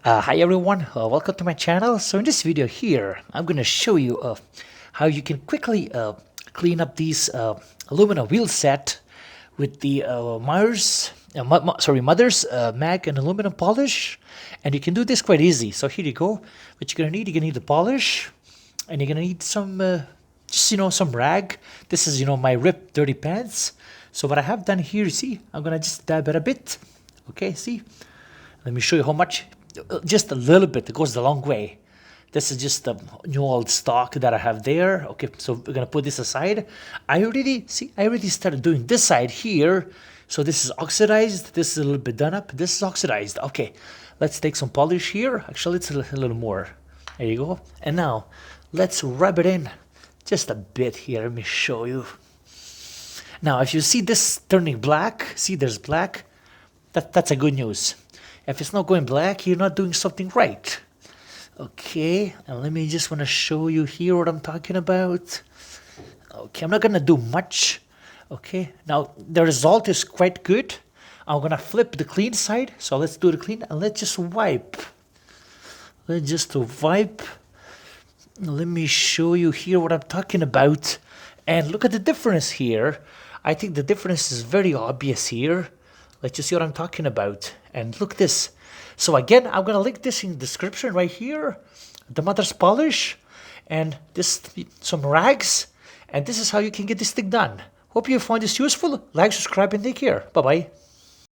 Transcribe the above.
Hi everyone, welcome to my channel. So in this video here, I'm going to show you how you can quickly clean up these aluminum wheel set with the Mother's mag and aluminum polish, and you can do this quite easy. So here you go. What you're gonna need the polish, and you're gonna need some some rag. This is my ripped dirty pants. So what I have done here, you see, I'm gonna just dab it a bit. Okay, see. Let me show you how much. Just a little bit. It goes a long way. This is just the new old stock that I have there. Okay, so we're gonna put this aside. I already started doing this side here. So this is oxidized. This is a little bit done up. This is oxidized. Okay, let's take some polish here. Actually, it's a little more. There you go. And now let's rub it in just a bit here. Let me show you. Now, if you see this turning black, see there's black. That's a good news. If it's not going black, you're not doing something right. Okay, and let me just want to show you here what I'm talking about. Okay, I'm not going to do much. Okay, now the result is quite good. I'm going to flip the clean side. So let's do the clean and let's just wipe. Let's just wipe. Let me show you here what I'm talking about. And look at the difference here. I think the difference is very obvious here. Let's just see what I'm talking about. And look this. So again, I'm going to link this in the description right here. The Mother's polish and this some rags. And this is how you can get this thing done. Hope you found this useful. Like, subscribe, and take care. Bye-bye.